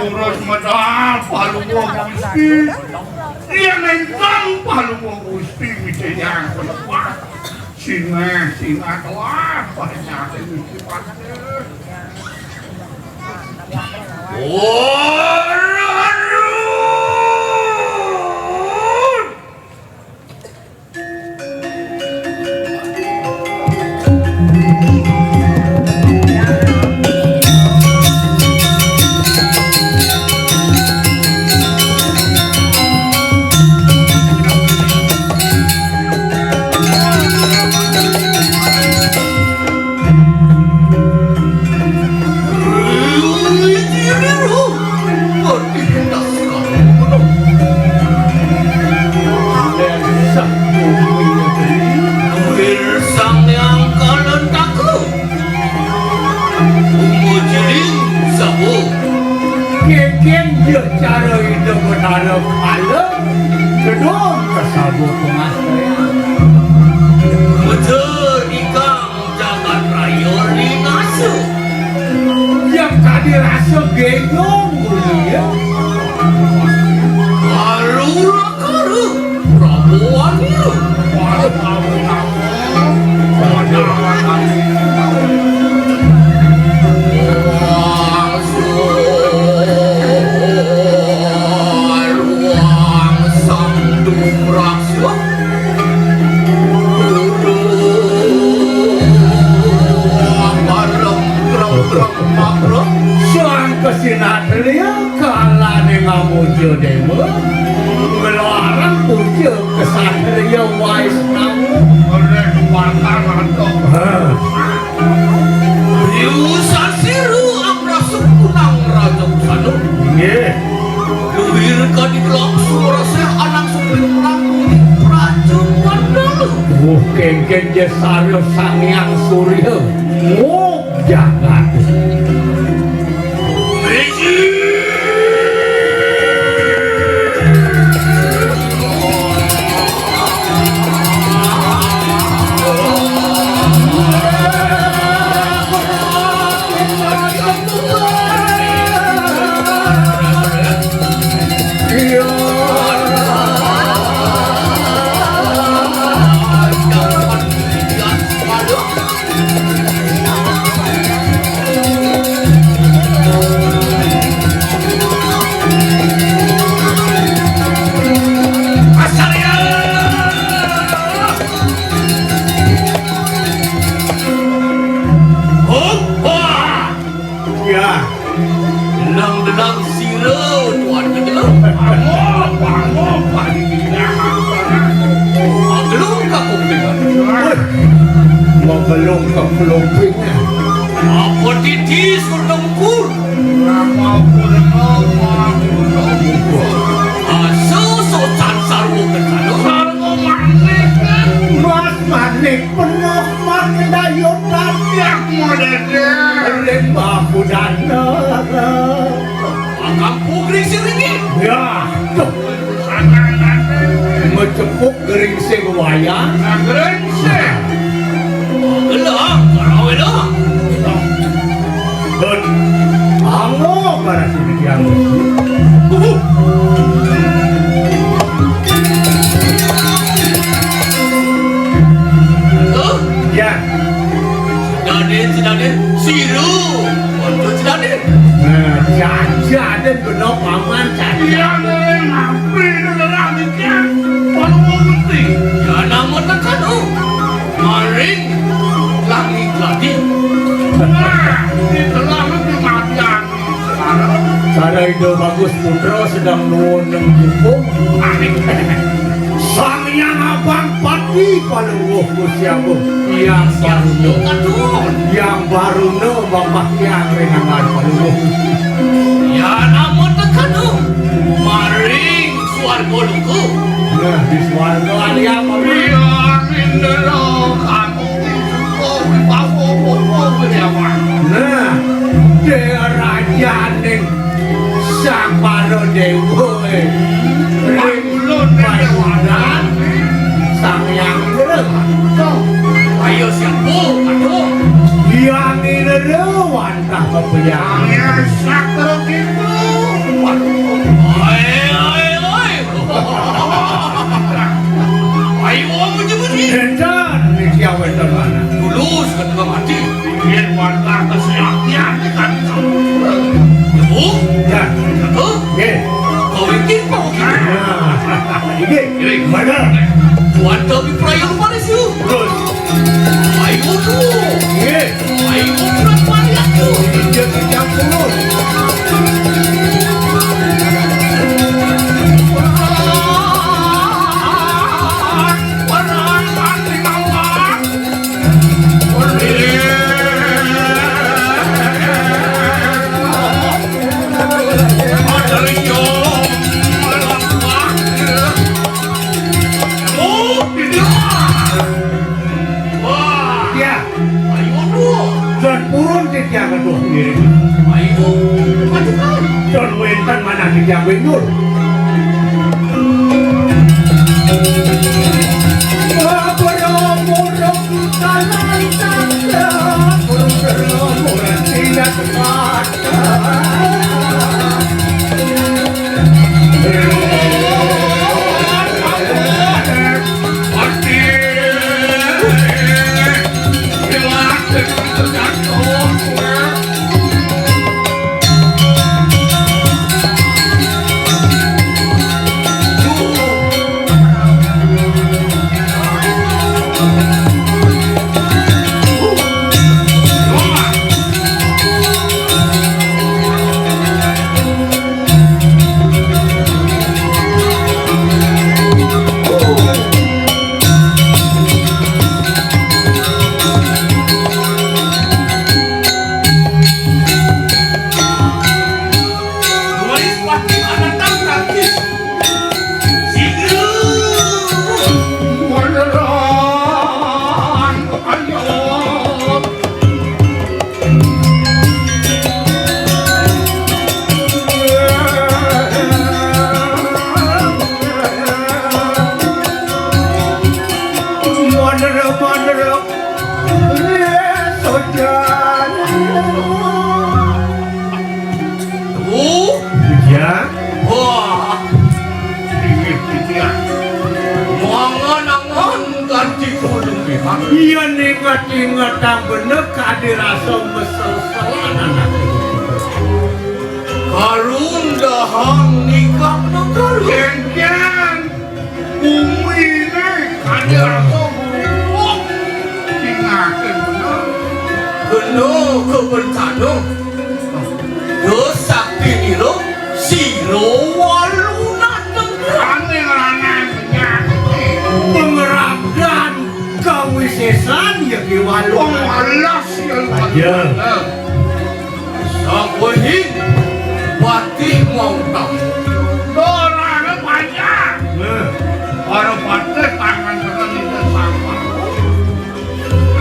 Urus medal paluwa Gusti. Yen ingkang paluwa Gusti wijayang penepak. Singa kelas banyak iki pasti. Kengken Saryo Sang Hyang Surya jagat kung dengan. Mau belum ke pelumpingnya. Apa titi surga mukul? Nama aku Susu cansar bukan kanu. Sargo manis kan? Mas manik penuh makdayunan Yang modern. lembah budana. Akan pugri siringi. Ya, tuh Sangat mecepuk gering sewaya. Nagrense. Gelang, kalau enak. Dan amo para sini yang ya. Tidak siru. Waktu tidak Jaja dan benar paman Yang caca. ngapi dengan dia. Palu mesti. Ya namun tekanu. Maring langit lagi. Nah, itu lama kematian. Sekarang Cara itu bagus putra sedang nuwun jupung. Sang yang abang pati paluh kusiabu yang baru Kadun. yang baru no bapak yang renangan paluh. Ya namun tekanu. Maring suarga luku. Nah di suarga alia paman. Biar indera kamu itu bawa beriawan. Nah dia raja ning sang paro dewa Ulun Paiwanan sang yang gereng Ayo siapa? Kadun. yang inerewan tak kepeyang. Yang sakit itu. Oi. Ayo menyebut ini. Dan ni siapa yang mana? Tulus ketika mati. Biar warga kesehatan kan. Ibu, Ya, satu, ye. kau bikin kau kira. Nah, ini mana? Tuan kami perayaan Paris yuk. Terus, Ayo tu. ye. Ayo kurang banyak yuk. Dia kerjang turun. Ya, dan turun di tiang kedua sendiri. Dan wentan mana di tiang wendur. Ya, Wah, Iya. mangan-angan ganti kulung pihak. iya ingat-ingat yang bener kadirasa mesel-selan anak. Karundahan nikah negara. Kencan bumi ini ada semua tinggalkan benar. Kena kebertanu. Dosa piniro siro waluna negara. Aneh-aneh penyakit. Pengerabdan sesan ya ki walu. Oh alas ya Ya. Sabuhin Patih mau tamu. Dorangnya banyak. Nah, Para patih tangan tangan itu sama.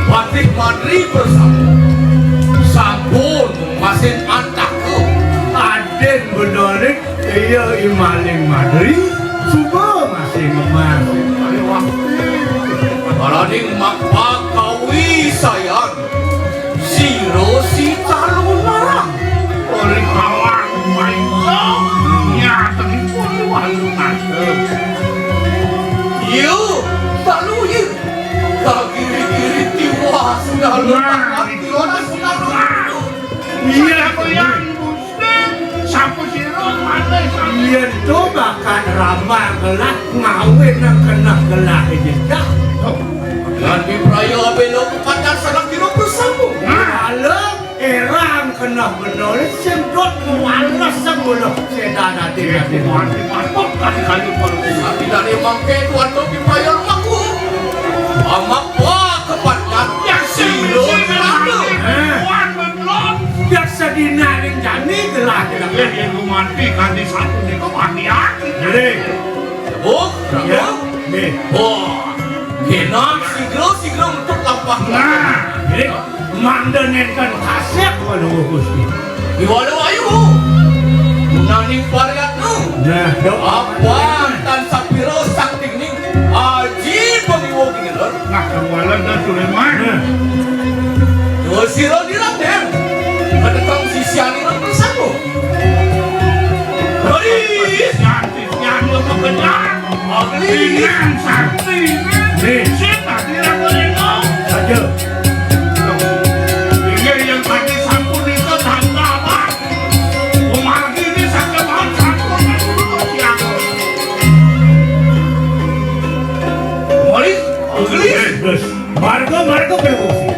Patih Madri bersama sampun masih antakku. Aden benerik iya imaling madri semua masih ngemas. Kalaning mapakawi sayang siro si calon larang. Oleh kawan baik nyata di pun walu nase. Yo tak luyin kagiri-giri tiwa sudah letak hati orang sudah lalu. Iya yang muslim sapu siro mana sapu. Iya tu bahkan ramah gelak ngawin yang kena gelak aja dah. Dan di peraya belok kepada sanak kira bersambung. Kalau erang kena benar semprot malas semula sedana tidak Tuhan dipantau kali-kali berusaha. Tapi dari mangke tuan tu di peraya rumahku. Amak wah kepada yang silo berlaku. Tuhan belum. biasa dinaring jani gelak gelak. Yang romantik di satu ni kau hati-hati. Jadi, Oh, ya, ragu. nih, Oh, kena sigro untuk lampah. Nah, jadi mandanekan kasep kalau gusti. Di walau ayu. Nani variatnu. Nah, Apa dan sapiro sakting ning aji pengiwo gini lor. nak kewalan dan Sulaiman. Dua siro dilaten. Kedekang sisiani lor bersama. Hari Yang lebih benar. agli Dengan sakti. Kita tidak boleh tahu. saja. Ini yang tadi sampun itu tangga apa? Umar ini sakit banget sampun itu siang. Mari agli. Terus, marga berfungsi.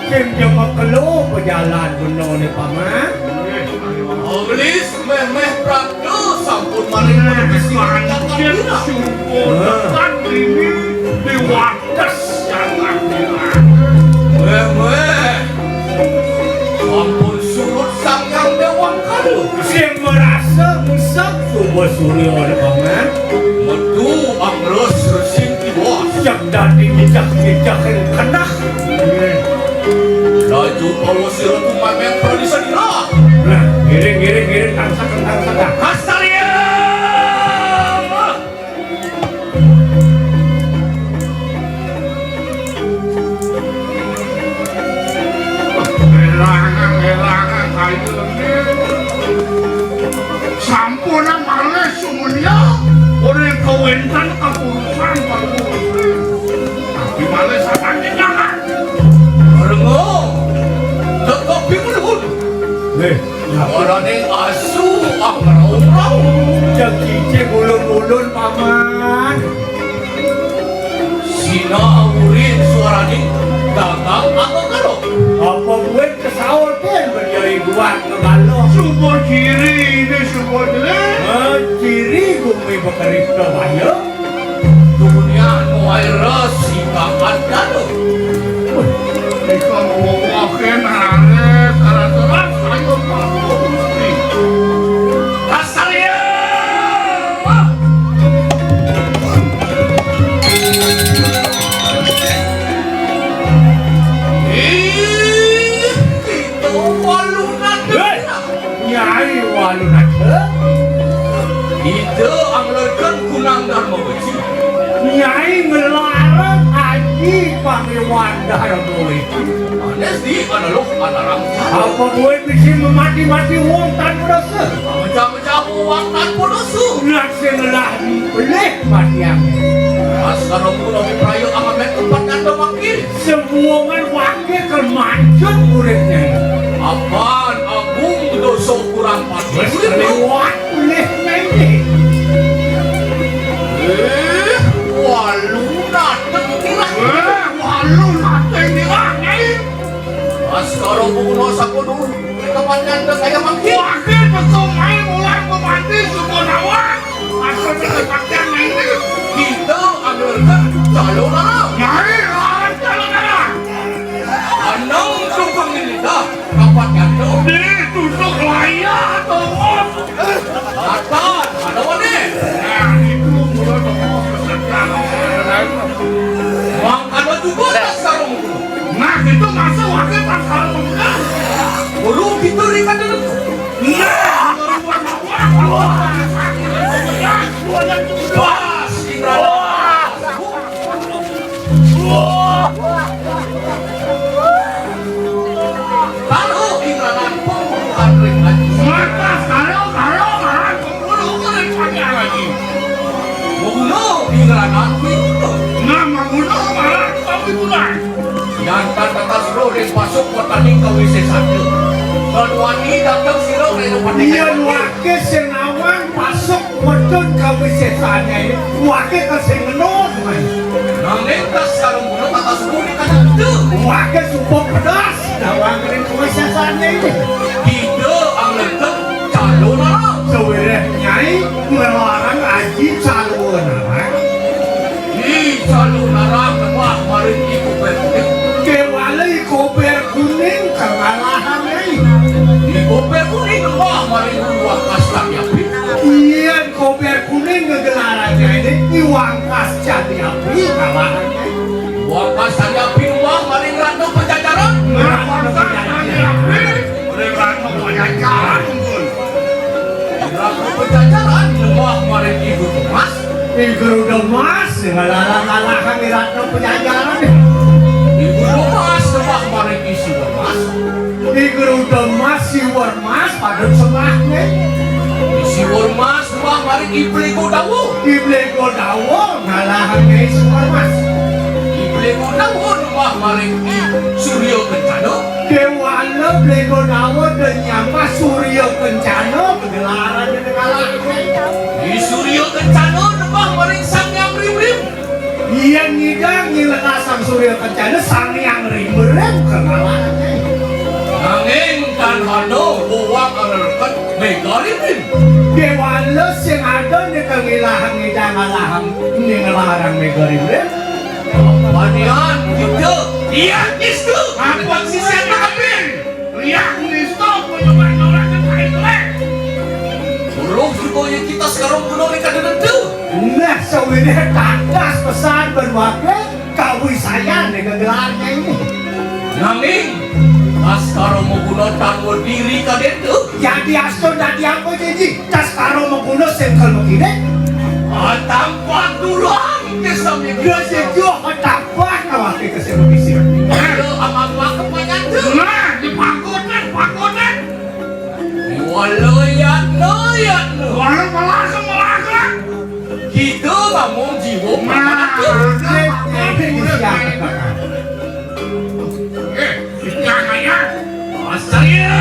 Kim jama kelo pejalan benar ni paman. Agli meh pradu sampun maling menepis Lanjut kira. syukur dekat ini diwakes yang akhirat. Meh sampun surut sangang dewang kadu. Saya merasa musab subuh surya ni paman. Metu angros resim tiwas. Yang dati jejak kenah. Laju bawa sirot umamen tradisi dirah. Nah, giring tangsa. Kastaria. Herangan kayu ini sampunan malah semuanya orang kawentan kepurusan tapi malah sampai jangan Rengo. Dekok bimulun. Nih, Orang yang asu angrau-rau. jadi cek ulun paman. Sina awurin suara ni dagang apa karo? Apa buat kesaul pun menjadi buat ngegalo. subur kiri ini subur jelek Ciri bumi bekerista bahaya. Dunia nuai rasi kapan dado. jika mau makan ares teras ayo kamu mesti Kastaria. Itu walunan Hei! dana. Nyai walun ada. Itu anglekan kunang dharma beci. Nyai ngelarang aji panggilan darah boy. Anes di analog alarang. Apa boy bisa memati wong tanpa dosa? Macam-macam uang tanpa dosu. Nak sengelari pelih mati yang. Asal aku nabi prayo amamen tempat anda makin. Semua man wakil kemancut muridnya. Apaan agung dosa kurang pasti. Lewat pelih nanti. Anu sateng di Nyai. Sekarang kuno sa kuno kapanyan na kaya mangki. Wakil pesumai mulai memanti Sukonawan. Asal dikepatkan Nyai. Kita ambilkan calon anak. Nyai lawan calon anak. Anang tukang nilita kapanyan to. Ditusuk layak tongos. Natan, ada mana? Nah itu mulai tongos kesekian. Makan baju botas sekarang kuno. Nah itu masuk wakil pasal muda. Belum kita rikan dulu. Nah, Pas Indra. Kalau Indra nampung bukan ring lagi. mata kalau malah pemburu keren pakai lagi. Bunuh Indra nampung itu. Nama bunuh malah tapi bulan. Yang kata seluruh masuk pertanding ke WC 1. Kedua ini datang siro dari depan. Iya wakil senawang masuk medun ke wisesanya ini. Wakil ke sengenot. Nangin tas sekarang bunuh kata seluruh di kanan itu. Wakil sumpah pedas. Nawang ke wisesanya ini. Kita ambilkan calon anak. Sebenarnya Nyai melarang aji calon anak. Di calon anak kemah marin ikut berkuning. Kewalai koper kuning kewalahan Nyai. Di koper kuning kemah marin uang kasta yapi. Iya koper kuning ngegelarannya ini iwang pasca diapi kewalahan Nyai. Uang kasta yapi kemah marin ratu penjajaran. Kenapa tadi api? Mereka mau jalan pun. Ratu penjajaran kemah marin ibu kemas. Ibu demas ngelalang-ngalahan di ratno penjajaran. Ibu kemas kemah marin isi kemas. Ibu demas si warmas pada semahnya. Isi ormas kemah marin ibli kodawo. Ible godawo ngalahan isi warmas. Ibli kodawo kemah marin suryo kencana. Kewala blego dawo dan nyama surya kencana kegelaran yang ngalahan. Di suryo kencana kemah marin sang yang rim-rim. Iya ngidang ngilekasang surya kencana sang yang rimberem kegelarannya. Nanging dan hano uang alerkan megarim-rim. Kewala sing ada di kengilahan ngidang ngalahan ngelarang megarimrem. Panian kita Iya itu. Apa sih saya ambil? Lihat nisto penyumbang orang yang baik lek. burung juga yang kita sekarang bunuh mereka dengan itu. Nah sebenarnya tandas pesan berwakil kawi saya di kegelarnya ini. Nanging tas karo mau bunuh tangguh diri kalian tuh. Jadi asal dan apa jadi tas karo membunuh sengkel begini. Tampak dulu kesamnya Dia sejuk tambah kawaki kesemisi. Ayo amat-amat kepanjang tuh. Nah, dipakotin. Walayat loyat lo. Walau melaka. Kita nggak mau jiwa mana tuh. Jangan ya. Saya.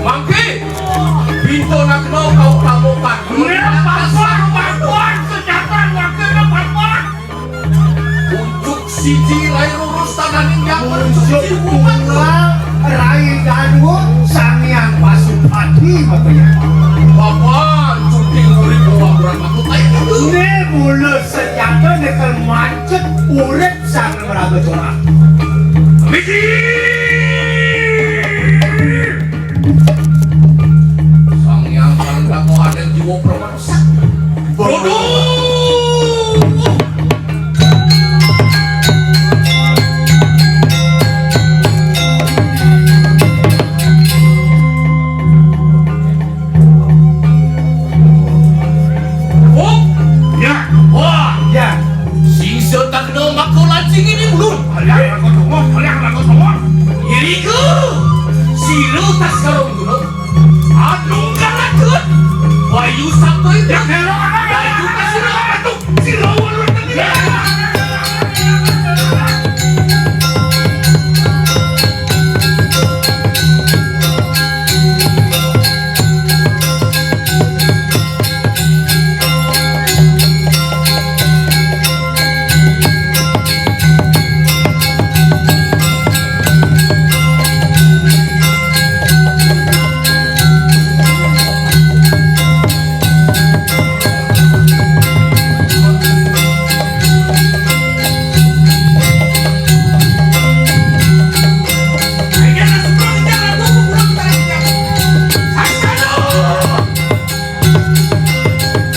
Mangki, pintu nak kau kamu kan. Bantuan sejahteraan wakilnya bantuan. Untuk siji rai lurus tananing yang Untuk bercuci bunga Rai Danu sang yang pasupati makanya. Bapak cuti murid bawa berapa tuh kayak gitu. Ini mulut senjata nekel macet urip sang meraga corak. Misi. Sang yang paling kau ada jiwa permasa. Bodoh. Ya, Sing setak no mako lancing ini belum. Kalian lagu semua. Iriku, silu tas karong dulu. Adung karakut. Wayu sabtu itu. Ya, kalau ada. Wayu kasih lo apa tuh? Si Rawan lu tadi.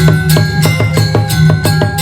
Hãy subscribe cho kênh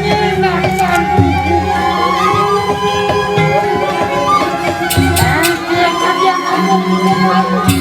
Ghiền Mì Gõ để không bỏ lỡ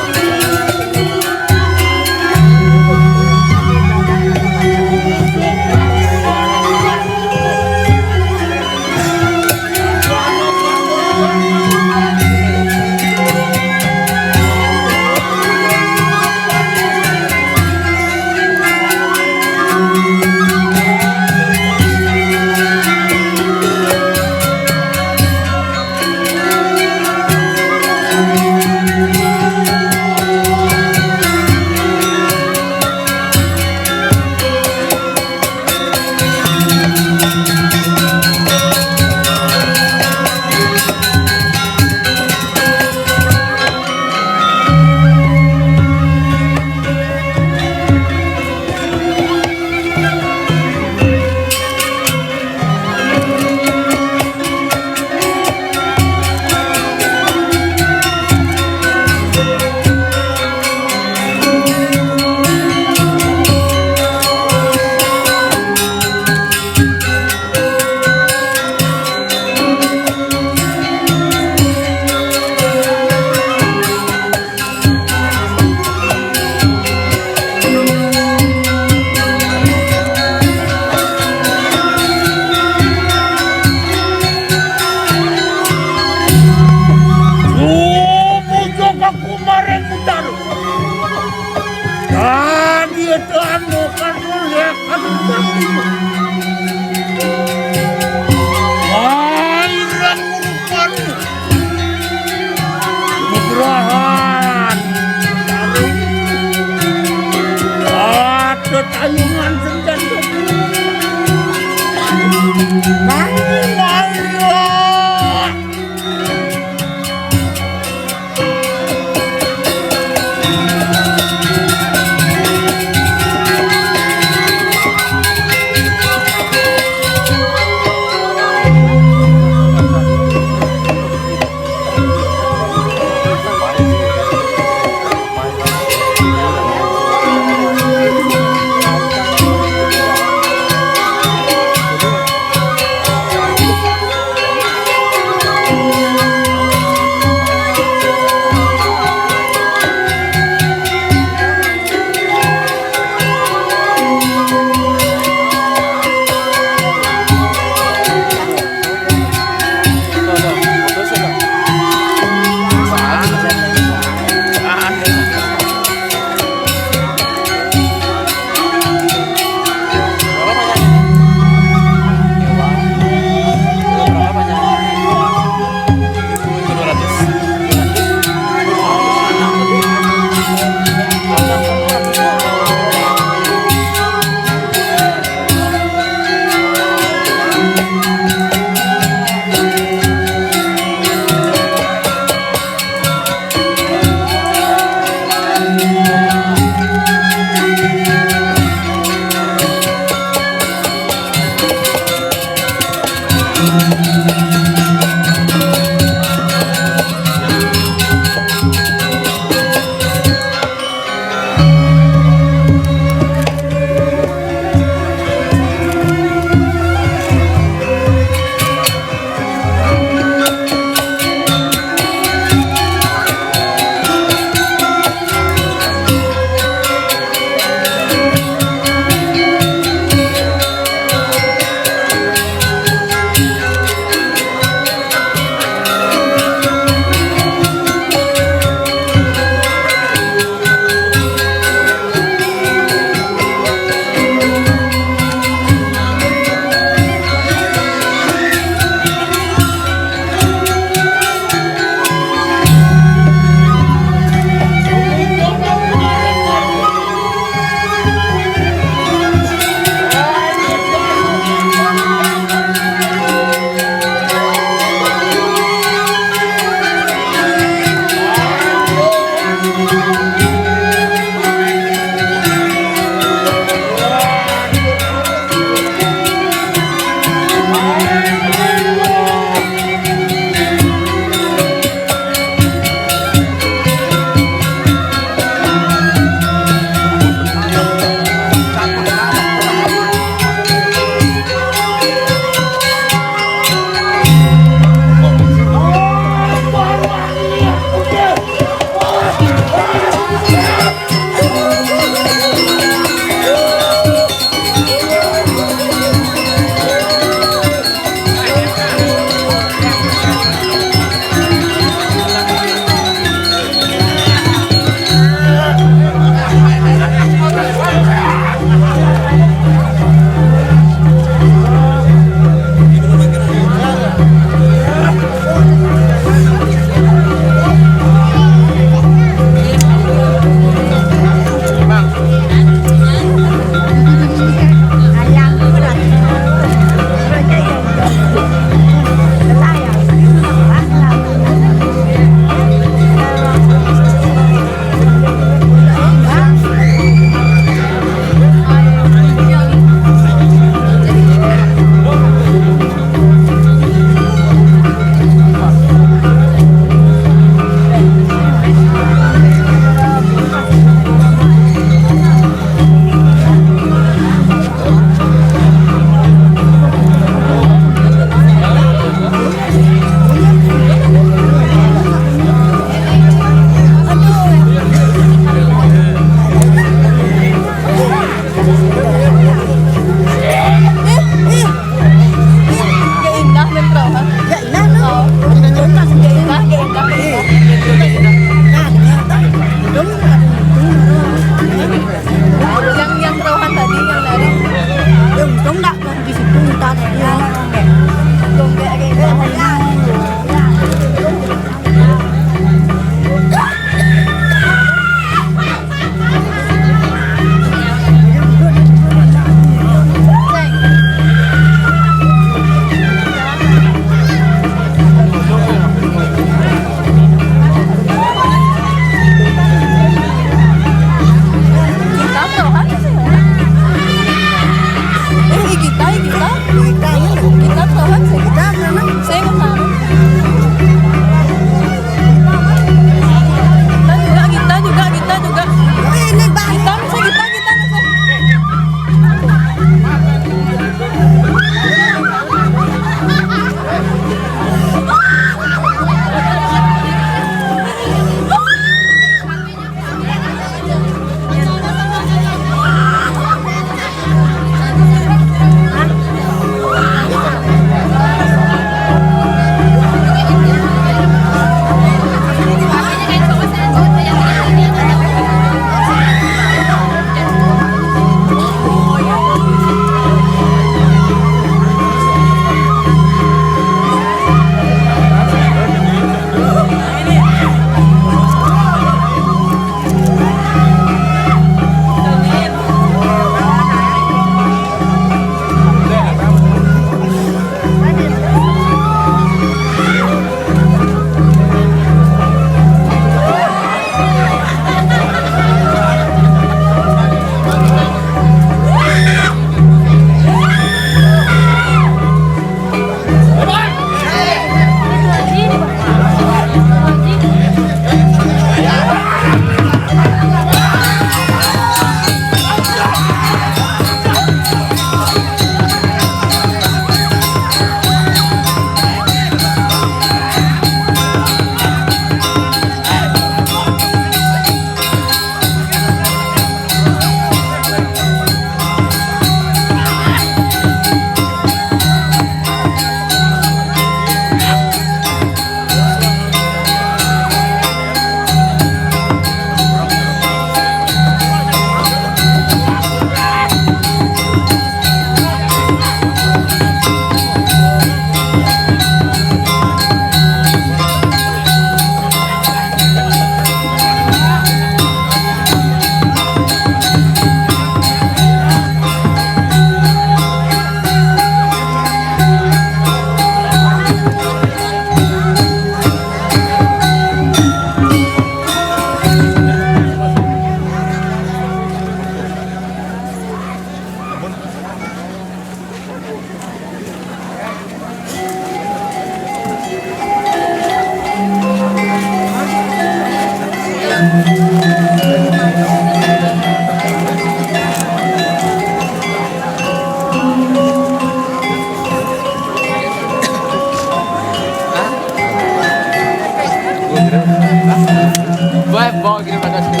Vai, bom, que ele vai dar